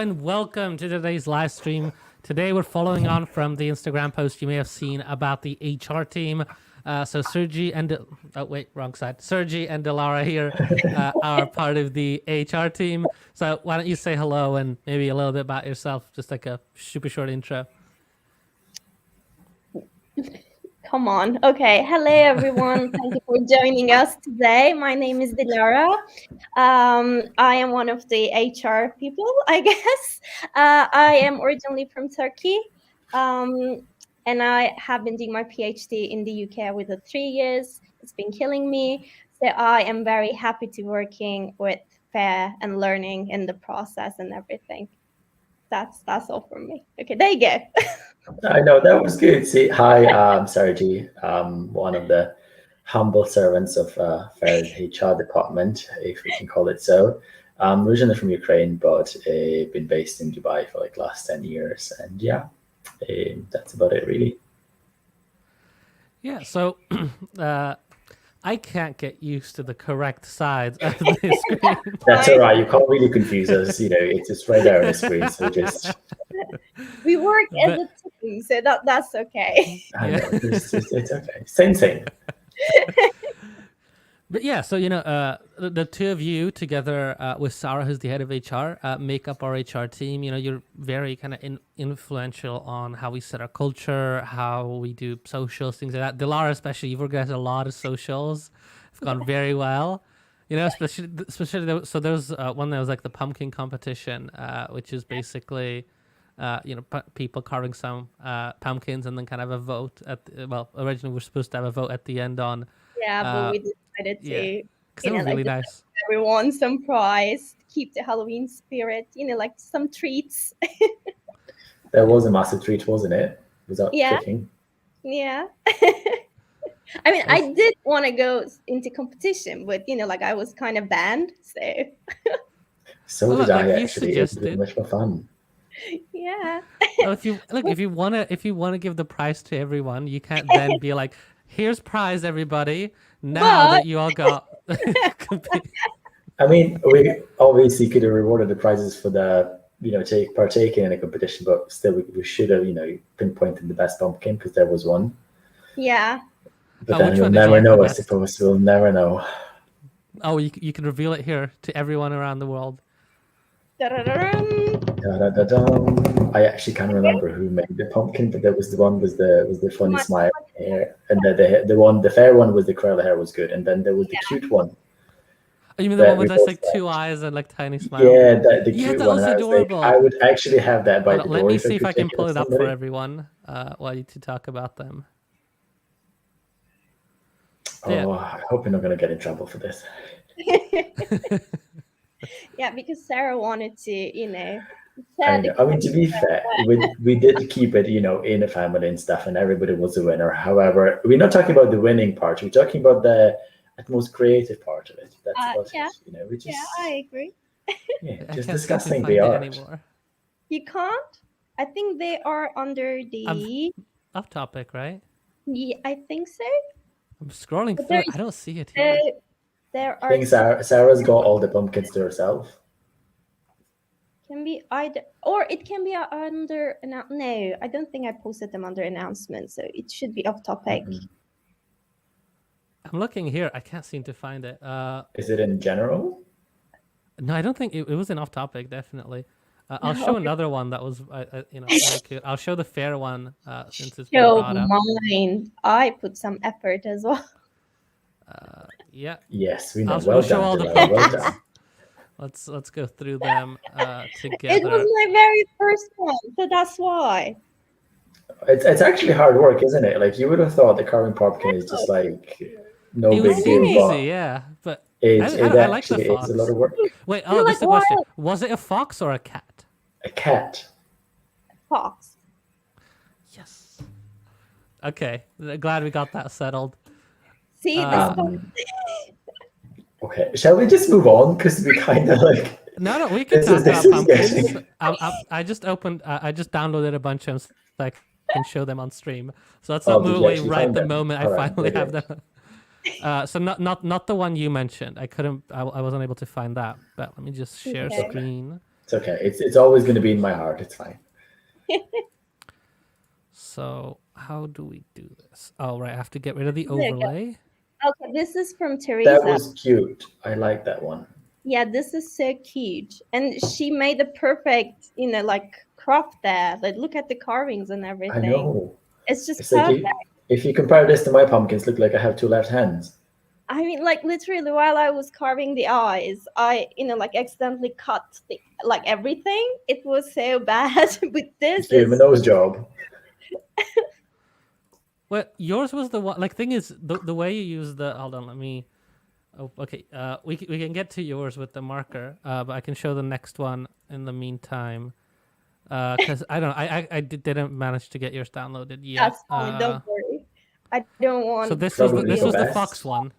and welcome to today's live stream. Today we're following on from the Instagram post you may have seen about the HR team. So Sergi and wrong side. Sergi and Dilara here are part of the HR team. So why don't you say hello and maybe a little bit about yourself, just like a super short intro. Come on. Okay. Hello, everyone. Thank you for joining us today. My name is Dilara. I am one of the HR people, I guess. I am originally from Turkey. And I have been doing my PhD in the UK with 3 years. It's been killing me. So I am very happy to working with FAIR and learning in the process and everything. That's all from me. Okay, there you go. I know, that was good. See, hi, I'm Sergi. One of the humble servants of FAIR's HR department, if we can call it so. I'm originally from Ukraine, but been based in Dubai for like last 10 years. And yeah, that's about it, really. Yeah, so I can't get used to the correct sides of the screen. That's all right. You can't really confuse us. You know, it's just right there on the screen. So just... We work as a team, so that's okay. I know, it's okay. Same. But yeah, so, the two of you together with Sarah, who's the head of HR, make up our HR team. You're very kind of influential on how we set our culture, how we do socials, things like that. Dilara, especially, you've organized a lot of socials. It's gone very well. Especially so there was one that was like the pumpkin competition, which is basically... people carving some pumpkins and then kind of a vote originally we're supposed to have a vote at the end on. But we decided to, because it was really nice. Everyone some prize, keep the Halloween spirit, like some treats. There was a massive treat, wasn't it? Without kicking. Yeah. I mean, I did want to go into competition, but I was kind of banned, so. So did I actually. It was much more fun. Yeah. Well, if you wanna give the prize to everyone, you can't then be like, here's prize, everybody. Now that you all got. I mean, we obviously could have rewarded the prizes for the partaking in a competition, but still we should have pinpointed the best pumpkin because there was one. Yeah. But then we'll never know. I suppose we'll never know. Oh, you can reveal it here to everyone around the world. I actually can't remember who made the pumpkin, but there was the one was the funny smile hair, and the fair one was the curly hair was good, and then there was the cute one. Oh, you mean the one with just like 2 eyes and like tiny smile? Yeah, the cute that one. was adorable. I would actually have that by the door. Let me see if I can pull it up for everyone while you two talk about them. Oh, I hope you're not going to get in trouble for this. Yeah, because Sarah wanted to, I mean, to be fair, we did keep it, in a family and stuff, and everybody was a winner. However, we're not talking about the winning part. We're talking about the most creative part of it. That's about it. We just, I agree. Yeah, just discussing the art. Anymore. You can't? I think they are under the... Off topic, right? Yeah, I think so. I'm scrolling through. I don't see it here. There are. I think Sarah's got all the pumpkins to herself. Can be either, or it can be under. No, I don't think I posted them under announcements, so it should be off topic. Mm-hmm. I'm looking here. I can't seem to find it. Is it in general? No, I don't think it was an off topic. Definitely. I'll show another one that was, I'll show the fair one since it's been brought up. Mine. I put some effort as well. Yeah. Yes, we know. We'll show all the pumpkins. Well done. Let's go through them together. It was my very first one, so that's why. It's actually hard work, isn't it? Like you would have thought the carving pumpkin is just like no big deal. Easy, yeah, but I like the fox. It's a lot of work. Wait, just a question. Was it a fox or a cat? A cat. Fox. Yes. Okay, glad we got that settled. See, okay, shall we just move on? Because we kind of like... No, we can talk about pumpkins. I just downloaded a bunch of them so I can show them on stream. So let's not move away right the moment I finally have them. So not the one you mentioned. I wasn't able to find that. But let me just share screen. It's okay. It's always going to be in my heart. It's fine. So how do we do this? Oh, right. I have to get rid of the There you go. overlay. Okay, this is from That Teresa. was cute. I like that one. Yeah, this is so cute. And she made the perfect, like crop there. Like, look at the carvings and everything. I know. It's just It's like perfect. if you compare this to my pumpkins, look like I have two left hands. I mean, like literally while I was carving the eyes, I, like accidentally cut everything. It was so bad. But this Give him a is nose job. Well, yours was the one. Like, thing is, the way you use the. Hold on, let me. Oh, okay. We can get to yours with the marker. But I can show the next one in the meantime. Because I don't know. I didn't manage to get yours downloaded yet. that's fine. Don't worry. I don't want. So this was Probably the the best. fox one,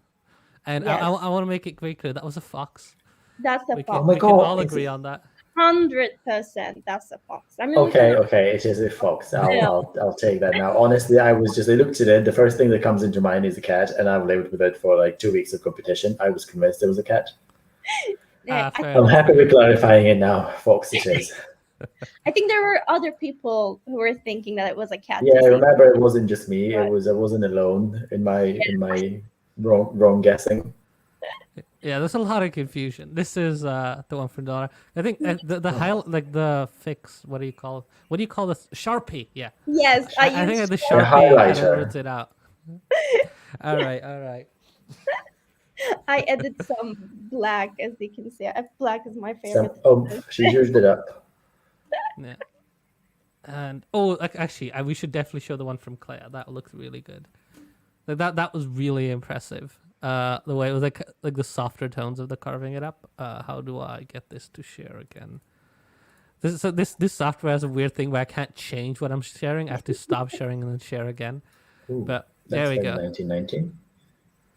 and Yes. I want to make it very clear that was a fox. That's a We fox. can, Oh my we can God, all is agree it- on that. 100%. That's a fox. I mean, Okay. It is a fox. I'll take that now. Honestly, I looked at it. The first thing that comes into mind is a cat, and I've lived with it for like 2 weeks of competition. I was convinced it was a cat. I Fair I'm enough. happy with clarifying it now. Fox it is. think there were other people who were thinking that it was a cat. Yeah, I disease. remember it wasn't just me. Right. I wasn't alone in my wrong guessing. Yeah, there's a lot of confusion. This is the one for dollar. I think the high, like the fix. What do you call this? Sharpie. Yeah. Yes, I I think used the A Sharpie kind highlighter. of roots it out. All right. I added some black, as you can see. Black is my Some, favorite. she used it up. Yeah. And actually, we should definitely show the one from Claire. That looked really good. Like that was really impressive. The way it was like the softer tones of the carving it up. How do I get this to share again? This software has a weird thing where I can't change what I'm sharing. I have to stop sharing and then share again. Ooh, But there we that's go. 1919.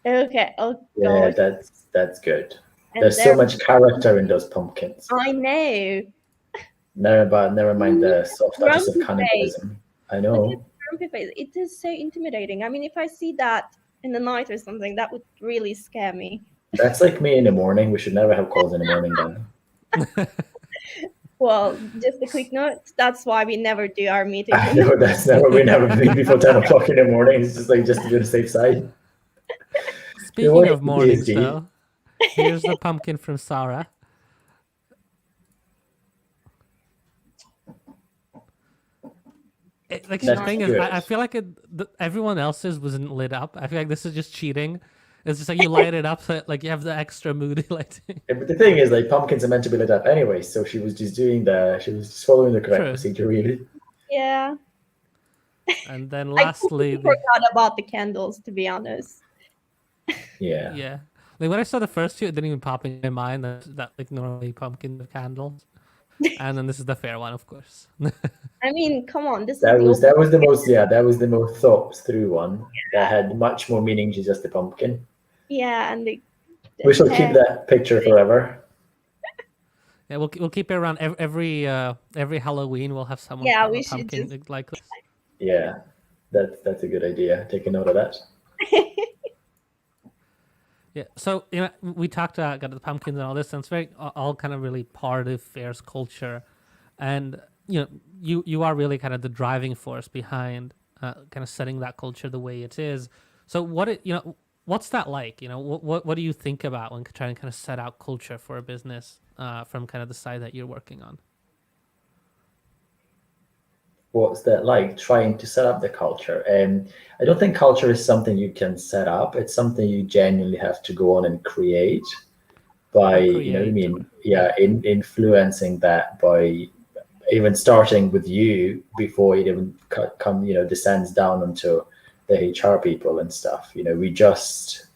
Okay. Oh Yeah, gosh. that's good. And There's so much character in those pumpkins. I know. Never mind the soft touches of Grumpy face. cannibalism. I know. Grumpy face. It is so intimidating. I mean, if I see that in the night or something, that would really scare me. That's like me in the morning. We should never have calls in the morning then. Well, just a quick note. That's why we never do our meetings. I know we never meet before 10 o'clock in the morning. It's just to be on the safe side. Speaking what of it mornings, is, Dee. though, here's the pumpkin from Sarah. Like the That's thing is, good. I feel like everyone else's wasn't lit up. I feel like this is just cheating. It's just like you light it up, so like you have the extra moody lighting. Yeah, but the thing is, like, pumpkins are meant to be lit up anyway, so she was just following the correct True. procedure, really. Yeah. And then I lastly, completely forgot about the candles, to be honest. Yeah. yeah, like when I saw the first two, it didn't even pop in my mind that like normally pumpkin with candles. And then this is the fair one, of course. I mean, come on, this That is was the most thought through one that had much more meaning to just the pumpkin. yeah, and We shall keep that picture forever. Yeah, we'll keep it around every Halloween. We'll have someone. Yeah, carve we a should pumpkin just- like this. Yeah, that's a good idea. Take a note of that. Yeah, so we talked about the pumpkins and all this, and it's very all kind of really part of Fair's culture, and you are really kind of the driving force behind kind of setting that culture the way it is. So what's that like? What do you think about when trying to kind of set out culture for a business from kind of the side that you're working on? What's that like, trying to set up the culture? I don't think culture is something you can set up. It's something you genuinely have to go on and create by, influencing that by even starting with you before it even descends down onto the HR people and stuff. We just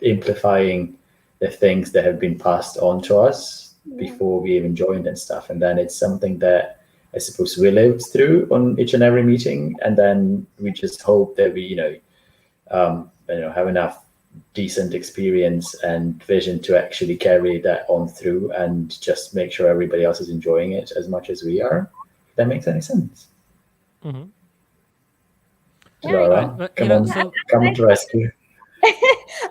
amplifying the things that have been passed on to us before we even joined and stuff. And then it's something that I suppose we lived through on each and every meeting, and then we just hope that we, have enough decent experience and vision to actually carry that on through and just make sure everybody else is enjoying it as much as we are. If that makes any sense. Mm-hmm. Laura, But, come on, come to rescue.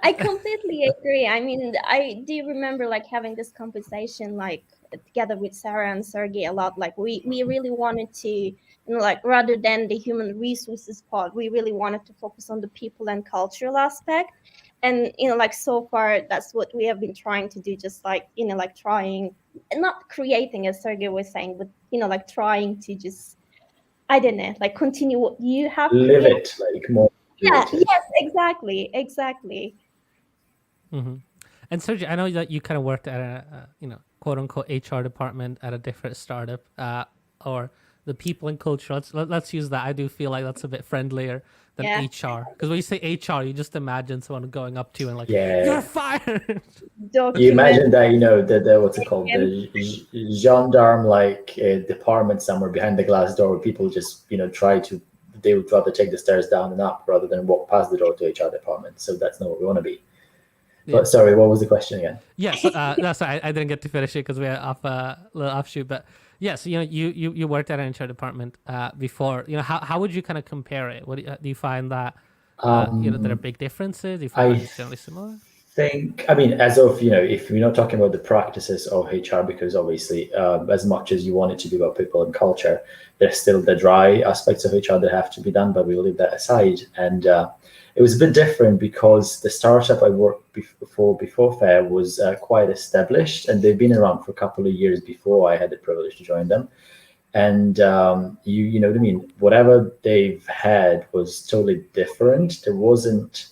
I completely agree. I mean, I do remember like having this conversation like together with Sarah and Sergey a lot. Like we really wanted to, like rather than the human resources part, we really wanted to focus on the people and cultural aspect. And like so far, that's what we have been trying to do. Just like like trying, not creating, as Sergey was saying, but like trying to just, I don't know, like continue what you have Live created. it like more. Yeah. created. Yes. Exactly. Mm-hmm. And Sergey, I know that you kind of worked at a quote unquote HR department at a different startup, or the people and culture. Let's use that. I do feel like that's a bit friendlier than Yeah. HR, because when you say HR, you just imagine someone going up to you and like, Yeah. "You're fired." You imagine that, the what's it called, the gendarme like department somewhere behind the glass door where people just they would rather take the stairs down and up rather than walk past the door to HR department. So that's not what we want to be. Yeah. But sorry, what was the question again? Yes, that's I didn't get to finish it because we're off a little offshoot. But yes, you worked at an HR department before. How would you kind of compare it? What do you find that there are big differences? Do you find that it's generally similar? As of, if we're not talking about the practices of HR, because obviously, as much as you want it to be about people and culture, there's still the dry aspects of HR that have to be done, but we'll leave that aside. And it was a bit different because the startup I worked before FAIR was quite established, and they've been around for a couple of years before I had the privilege to join them. And you know what I mean? Whatever they've had was totally different. There wasn't,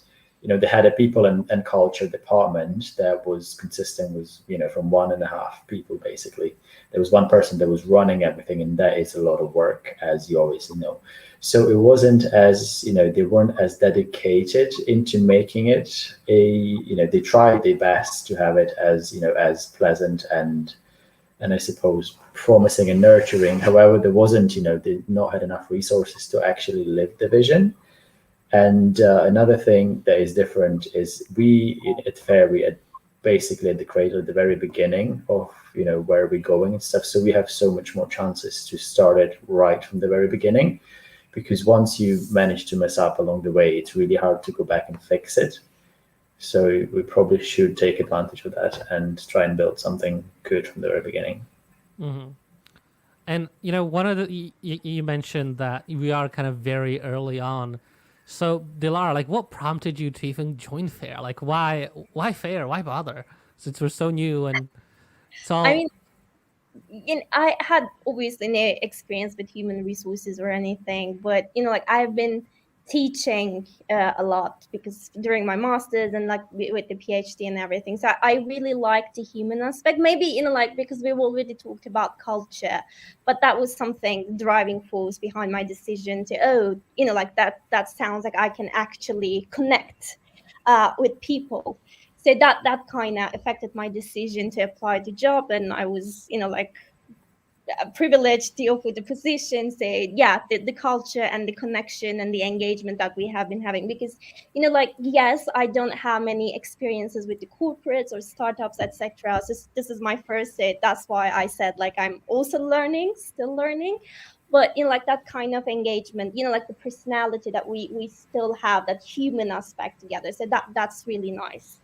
they had a people and culture department that was consistent with, from 1.5 people, basically. There was one person that was running everything, and that is a lot of work, as you obviously know. So it wasn't as, they weren't as dedicated into making it they tried their best to have it as, as pleasant and I suppose promising and nurturing. However, there wasn't, they not had enough resources to actually live the vision. And another thing that is different is we at FAIR, we are basically at the cradle at the very beginning of, where we're going and stuff. So we have so much more chances to start it right from the very beginning, because once you manage to mess up along the way, it's really hard to go back and fix it. So we probably should take advantage of that and try and build something good from the very beginning. Mm-hmm. And, one of you mentioned that we are kind of very early on. So, Dilara, like, what prompted you to even join FAIR? Like, why FAIR? Why bother? Since we're so new and so. I mean, I had obviously no experience with human resources or anything, but like I've been teaching a lot because during my master's and like with the PhD and everything. So I really like the human aspect. Maybe like because we've already talked about culture, but that was something driving force behind my decision to like that sounds like I can actually connect with people. So that kind of affected my decision to apply the job, and I was like privileged to offer the position. Say the culture and the connection and the engagement that we have been having, because like yes, I don't have many experiences with the corporates or startups, etc. So this is my first day. That's why I said like I'm also still learning. But like that kind of engagement, like the personality that we still have, that human aspect together. So that's really nice.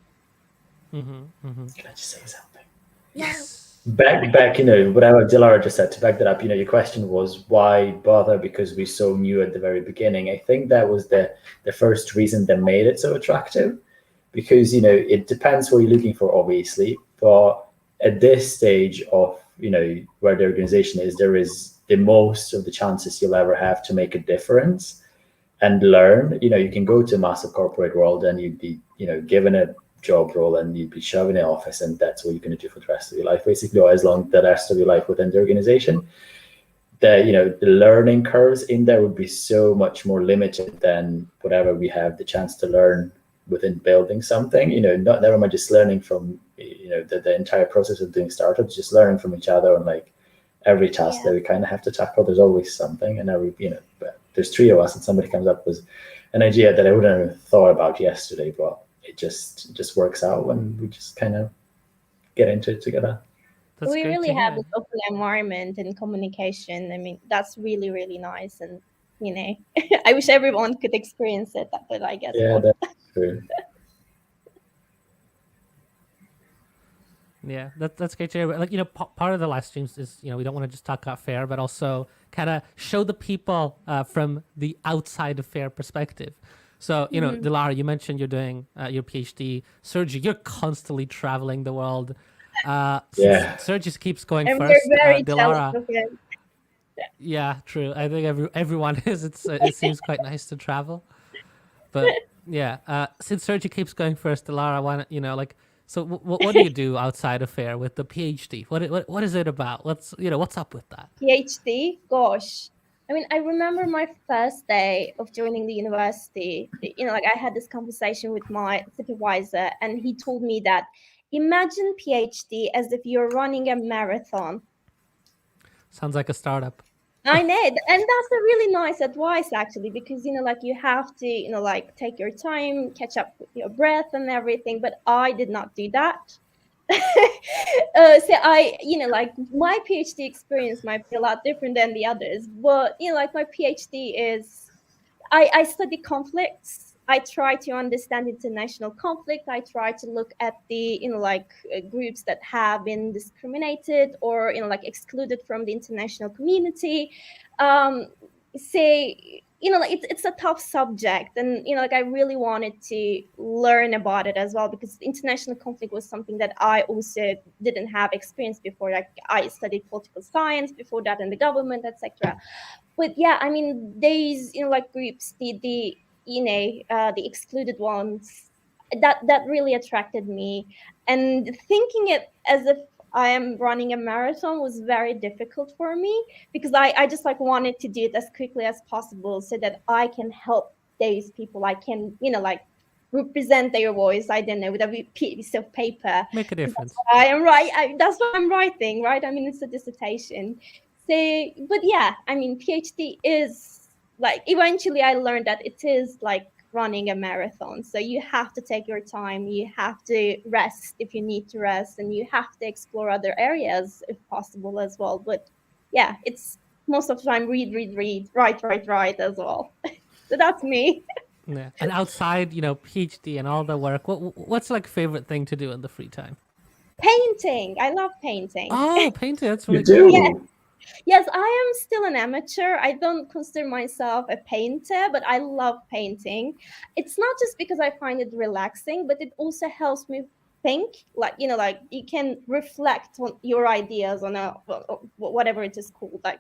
Mm-hmm, mm-hmm. Can I just say something? Yes. Back, whatever Dilara just said, to back that up, your question was why bother because we're so new at the very beginning. I think that was the first reason that made it so attractive, because, it depends what you're looking for, obviously. But at this stage of, where the organization is, there is the most of the chances you'll ever have to make a difference and learn. You can go to a massive corporate world and you'd be, given a job role and you'd be shoved in the office, and that's what you're going to do for the rest of your life, basically, or as long the rest of your life within the organization. The learning curves in there would be so much more limited than whatever we have the chance to learn within building something. Never mind just learning from the entire process of doing startups, just learning from each other, and like every task that we kind of have to tackle, there's always something. And there's 3 of us, and somebody comes up with an idea that I wouldn't have thought about yesterday, but it just works out when we just kind of get into it together. That's we really have this open environment and communication. I mean, that's really, really nice. And, I wish everyone could experience it, but I guess Yeah, not. that's true. Yeah, that's great to hear. Like, part of the live streams is, we don't want to just talk about fair, but also kind of show the people from the outside of fair perspective. So, Dilara, you mentioned you're doing your PhD. Sergi, you're constantly traveling the world. Yeah. Sergi keeps going And first. we're very jealous Dilara, of him. yeah, true. I think everyone is. It seems quite nice to travel, but yeah. Since Sergi keeps going first, Dilara, why not, so what do you do outside of fair with the PhD? What is it about? What's up with that? PhD, gosh. I mean, I remember my first day of joining the university. Like I had this conversation with my supervisor, and he told me that imagine PhD as if you're running a marathon. Sounds like a startup. I know, and that's a really nice advice actually, because like you have to like take your time, catch up with your breath and everything. But I did not do that. So I, like my PhD experience might be a lot different than the others, but like my PhD is, I study conflicts. I try to understand international conflict. I try to look at the groups that have been discriminated or like excluded from the international community. Say like it's a tough subject, and like I really wanted to learn about it as well, because international conflict was something that I also didn't have experience before. Like I studied political science before that, and the government, etc. But yeah, I mean, these like groups, the the excluded ones, that really attracted me. And thinking it as if I am running a marathon was very difficult for me, because I just like wanted to do it as quickly as possible so that I can help those people. I can like represent their voice. I don't know, with a piece of paper. Make a difference. I am right. That's what I'm writing, right? I mean, it's a dissertation. So, but yeah, I mean, PhD is like, eventually I learned that it is like running a marathon. So you have to take your time, you have to rest if you need to rest, and you have to explore other areas if possible as well. But yeah, it's most of the time read, write as well. So that's me. Yeah. And outside, PhD and all the work, what's like favorite thing to do in the free time? Painting. I love painting. Oh, painting. That's You really do? cool. Yeah. Yes, I am still an amateur. I don't consider myself a painter, but I love painting. It's not just because I find it relaxing, but it also helps me think. Like, like you can reflect on your ideas on whatever it is called. Like,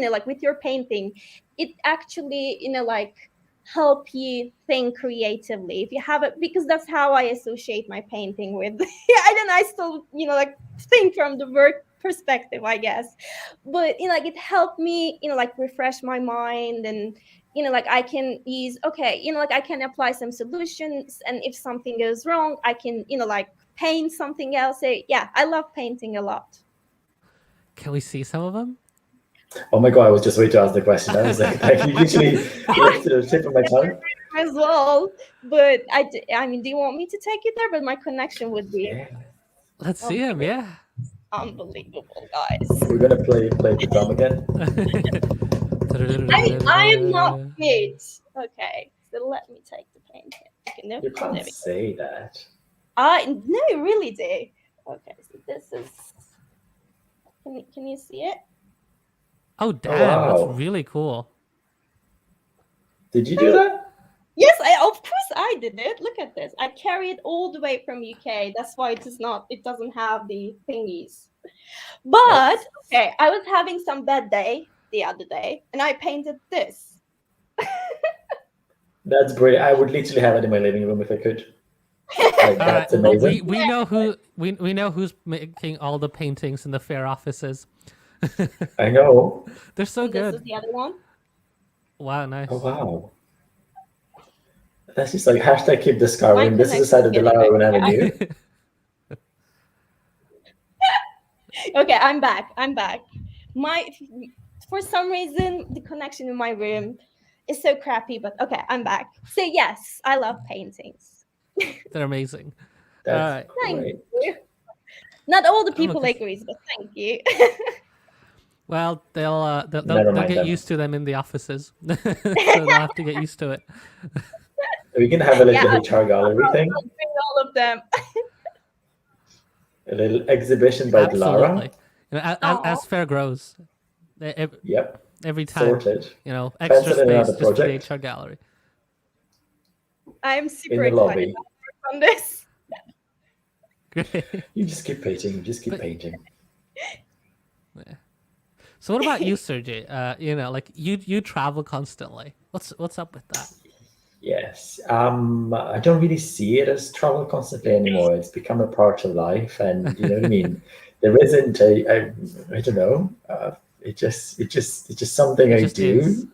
like with your painting, it actually, like help you think creatively if you have it, because that's how I associate my painting with. Yeah, I don't know, I still like think from the work perspective, I guess. But like it helped me like refresh my mind, and like I can use, okay, like I can apply some solutions, and if something goes wrong I can like paint something else. So yeah, I love painting a lot. Can we see some of them? Oh my God, I was just waiting to ask the question. I was like you literally left to the tip of my tongue. As well, but I mean, do you want me to take you there? But my connection would be Yeah. Let's see him. Yeah. unbelievable, guys. We're gonna play the drum again. I am not good. Okay, so let me take the paint here. Okay, no, You there can't we go. say that. No, you really do. Okay, so this is. Can you see it? Oh, damn. wow. That's really cool. Did you do that? Yes, of course I did it. Look at this. I carried all the way from UK. That's why it doesn't have the thingies. But okay, I was having some bad day the other day, and I painted this. That's great. I would literally have it in my living room if I could. Like, All that's right. Well, amazing. we know who we know who's making all the paintings in the fair offices. I know. They're so And this is good. the other one. Wow, nice. Oh wow. That's just like hashtag keep discovering. My This is the side of connection's Dilara we never getting knew. Okay, I'm back. For some reason the connection in my room is so crappy, but okay, I'm back. So yes, I love paintings. They're amazing. That's Thank great. you. Not all the people okay. agree, but thank you. Well, they'll Never mind get them. used to them in the offices, so they'll have to get used to it. We can have a little Yeah, HR gallery thing. I'll bring all of them. A little exhibition by Absolutely. Dilara. You know, Aw. as fair grows, Yep, every time, sorted. you know, extra Pencil in space another just for the project HR gallery. I'm in super the excited lobby. on this. Great. You just keep painting. You just keep But- painting. So what about you, Sergey? You know, like you travel constantly. What's up with that? Yes. I don't really see it as travel constantly anymore. It's become a part of life, and you know what I mean. There isn't I don't know. It's just something It I just do. is.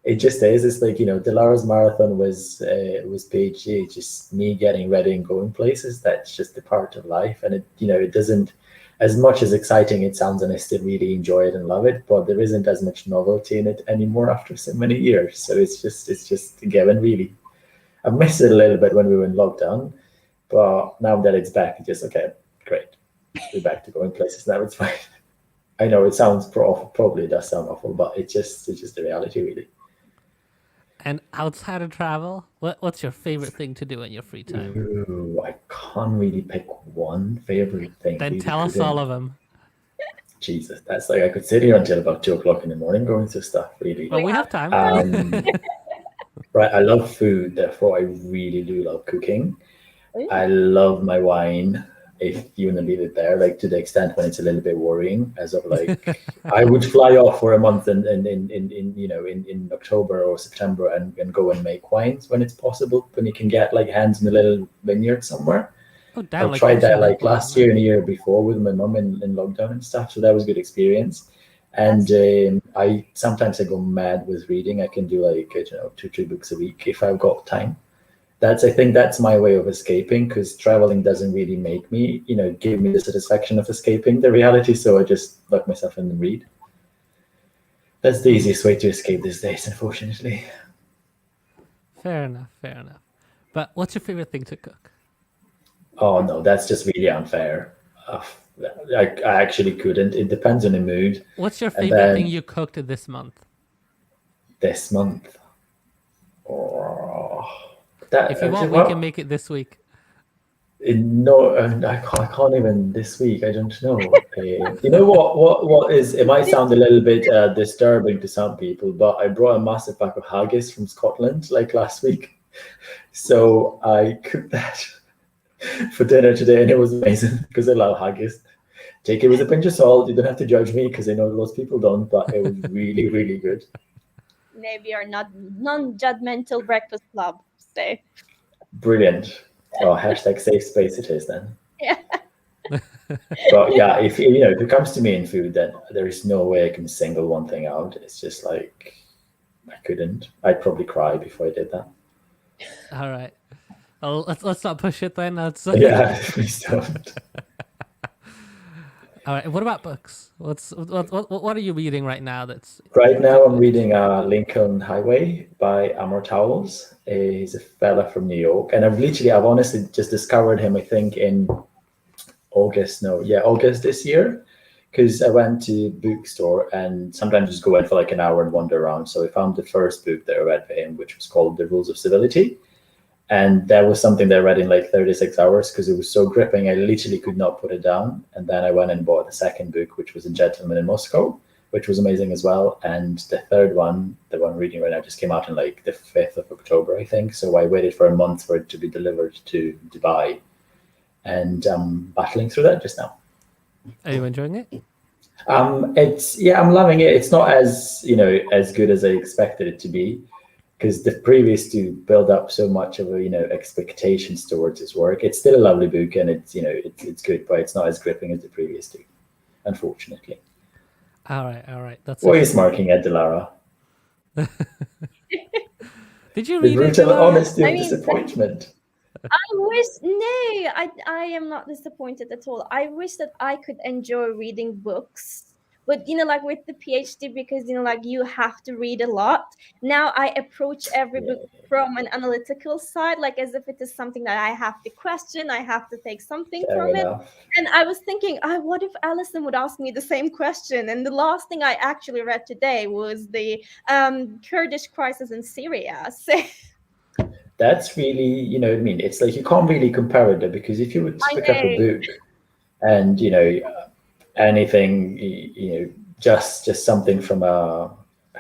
It just is. It's like, you know, Delara's marathon was PhD. Just me getting ready and going places. That's just a part of life, and it, you know, it doesn't, as much as exciting it sounds, and I still really enjoy it and love it, but there isn't as much novelty in it anymore after so many years. So it's just a given, really. I missed it a little bit when we were in lockdown, but now that it's back, it's just okay, great. We're back to going places now. It's fine. I know it sounds probably does sound awful, but it's just the reality, really. And outside of travel, what's your favorite thing to do in your free time? Ooh, I can't really pick one favorite thing. Then Really tell us couldn't. all of them. Jesus, that's like I could sit here until about 2 o'clock in the morning going through stuff. Really. Well, we have time. Right. I love food, therefore I really do love cooking. Ooh. I love my wine. If you want to leave it there, like to the extent when it's a little bit worrying, as of like I would fly off for a month in you know in October or September and go and make wines when it's possible, when you can get like hands in a little vineyard somewhere. Oh damn! I've Like tried that ocean like wine, last year and a year before with my mum in lockdown and stuff, so that was a good experience. And I sometimes I go mad with reading. I can do like, I don't know, 2-3 books a week if I've got time. I think that's my way of escaping, because traveling doesn't really make me, you know, give me the satisfaction of escaping the reality. So I just lock myself in and read. That's the easiest way to escape these days, unfortunately. Fair enough. Fair enough. But what's your favorite thing to cook? Oh no, that's just really unfair. I actually couldn't. It depends on the mood. What's your And favorite thing then you cooked this month? this month. Oh, that If you want, we well, can make it this week. no, I can't even this week. I don't know. You know what is? It might sound a little bit disturbing to some people, but I brought a massive pack of haggis from Scotland like last week, so I cooked that for dinner today, and it was amazing because I love haggis. Take it with a pinch of salt. You don't have to judge me because I know most people don't, but it was really, really good. Maybe you're not non-judgmental breakfast club. Stay. Brilliant. Oh, hashtag safe space it is then. Yeah. But yeah, if you know, if it comes to me in food, then there is no way I can single one thing out. It's just like I couldn't. I'd probably cry before I did that. All right. Well, let's not push it then. Let's. Yeah, please don't. All right. What about books? What are you reading right now? That's Right now, I'm reading Lincoln Highway by Amor Towles. He's a fella from New York, and I've honestly just discovered him, I think, in August this year, because I went to bookstore and sometimes just go in for like an hour and wander around. So I found the first book that I read for him, which was called The Rules of Civility. And that was something that I read in like 36 hours because it was so gripping. I literally could not put it down. And then I went and bought the second book, which was A Gentleman in Moscow, which was amazing as well. And the third one, the one I'm reading right now, just came out in like the 5th of October, I think. So I waited for a month for it to be delivered to Dubai. And I'm battling through that just now. Are you enjoying it? I'm loving it. It's not as, you know, as good as I expected it to be, because the previous two build up so much of a, you know, expectations towards his work. It's still a lovely book, and it's, you know, it's good, but it's not as gripping as the previous two, unfortunately. All right. That's. What are you smirking at, Dilara? Did you The read it? brutal Dilara? honesty of I mean- disappointment. I am not disappointed at all. I wish that I could enjoy reading books, but you know, like with the PhD, because you know, like you have to read a lot. Now I approach every book from an analytical side, like as if it is something that I have to question, I have to take something Fair from it. enough. And I was thinking, what if Alison would ask me the same question? And the last thing I actually read today was the Kurdish crisis in Syria. So That's really, you know what I mean? It's like you can't really compare it though, because if you would I pick up a know. book and anything, just something from a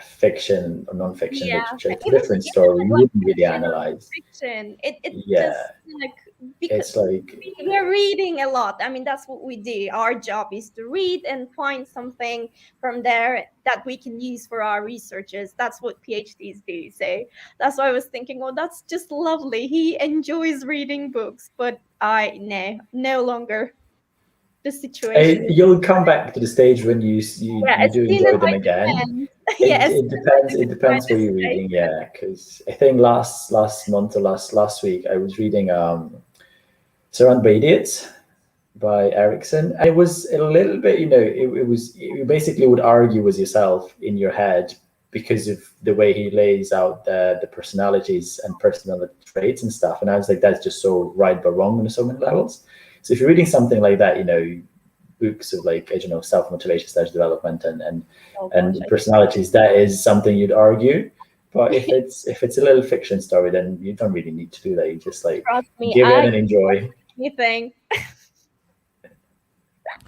fiction or non-fiction Yeah, literature. It's a even different even story. You like wouldn't really fiction or analyze. fiction, it just Yeah, like because it's like we're reading a lot. I mean, that's what we do. Our job is to read and find something from there that we can use for our researches. That's what PhDs do. So that's why I was thinking, oh, that's just lovely. He enjoys reading books, but I no longer the situation. you'll come back to the stage when Yeah, you as do soon as enjoy them I again. can. Yeah, as It soon as depends. I It can find depends a what you're space. reading. Yeah, because I think last month or last week I was reading Surround by Idiots by Erickson. And it was a little bit, it was, you basically would argue with yourself in your head because of the way he lays out the personalities and personality traits and stuff. And I was like, that's just so right but wrong on so many levels. So if you're reading something like that, books of like, self-motivation, development and Oh gosh, personalities, that is something you'd argue. But if it's a little fiction story, then you don't really need to do that. You just like trust me, give I in and enjoy. anything.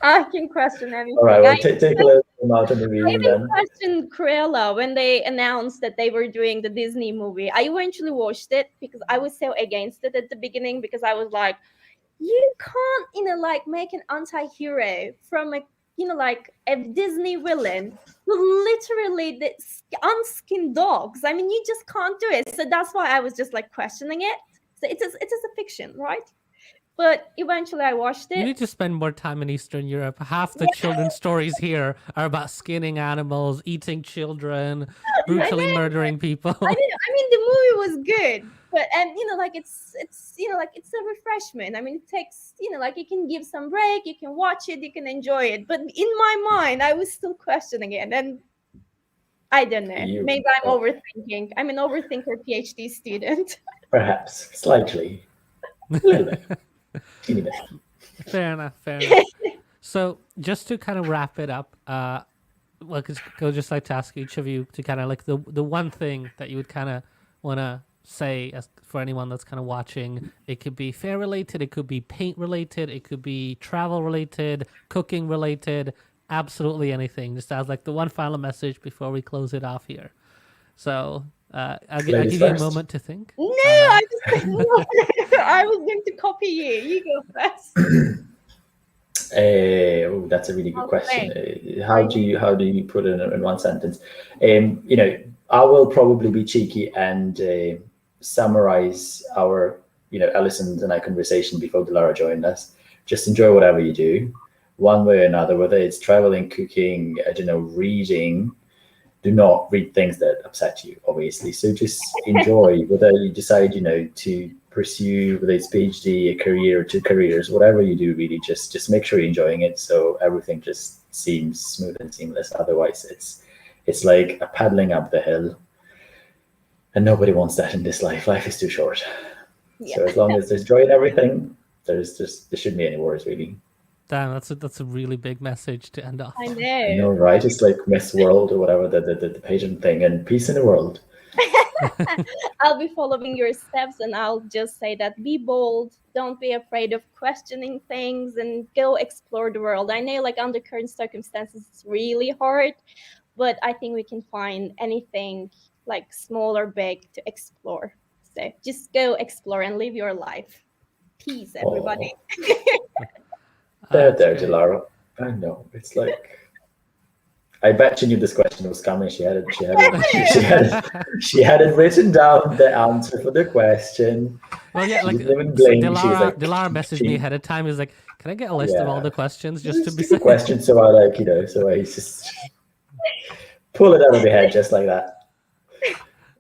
I can question anything. All right, I well, take a little amount of the reading even then. questioned Cruella when they announced that they were doing the Disney movie. I eventually watched it because I was so against it at the beginning because I was like, you can't, like make an anti-hero from a, like a Disney villain who literally the unskinned dogs. I mean, you just can't do it. So that's why I was just like questioning it. So it is a fiction, right? But eventually I watched You it. need to spend more time in Eastern Europe. Half the children's stories here are about skinning animals, eating children, brutally murdering people. I mean, the movie was good, but like it's like it's a refreshment. I mean, it takes like you can give some break, you can watch it, you can enjoy it. But in my mind, I was still questioning it, and I don't know. Maybe I'm overthinking. I'm an overthinker PhD student. Perhaps slightly, a little bit, teeny bit. Fair enough. So just to kind of wrap it up, well, cause I'd just like to ask each of you to kind of like the one thing that you would kind of want to say as for anyone that's kind of watching. It could be fair related, it could be paint related, it could be travel related, cooking related, absolutely anything. Just as like the one final message before we close it off here. So I'll give you a moment to think. No, I was going to copy you. You go first. That's a really good question. How do you put it in one sentence? I will probably be cheeky and summarize our, Allison's and I conversation before Dilara joined us. Just enjoy whatever you do, one way or another, whether it's traveling, cooking, reading. Do not read things that upset you, obviously. So just enjoy, whether you decide, to pursue, whether it's PhD, a career, or 2 careers, whatever you do, really just make sure you're enjoying it. So everything just seems smooth and seamless. Otherwise, it's like a paddling up the hill, and nobody wants that in this life. Life is too short. Yeah. So as long as there's joy in everything, there shouldn't be any worries, really. Damn, that's a really big message to end off. I I know, right? It's like Miss World or whatever, the pageant thing, and peace in the world. I'll be following your steps, and I'll just say that be bold, don't be afraid of questioning things, and go explore the world. I know, like, under current circumstances, it's really hard, but I think we can find anything, like small or big, to explore. So just go explore and live your life. Peace, everybody. There, Dilara. I know. It's like, I bet she knew this question was coming. She had it written down, the answer for the question. Well, yeah, like Dilara messaged me ahead of time. He was like, "Can I get a list of all the questions just to be the question?" So I so I just pull it out of your head just like that.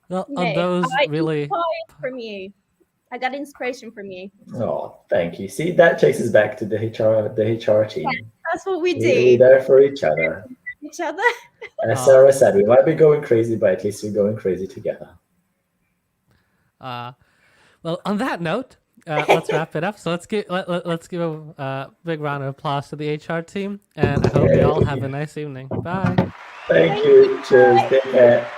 Well, on those really from you. I got inspiration from you. Oh, thank you. See, that takes us back to the HR team. Yeah, that's what we do. We're there for each other. As Sarah said, we might be going crazy, but at least we're going crazy together. Well, on that note, let's wrap it up. So let's give a big round of applause to the HR team, and I hope you all have a nice evening. Bye. Thank you. Cheers. Take care.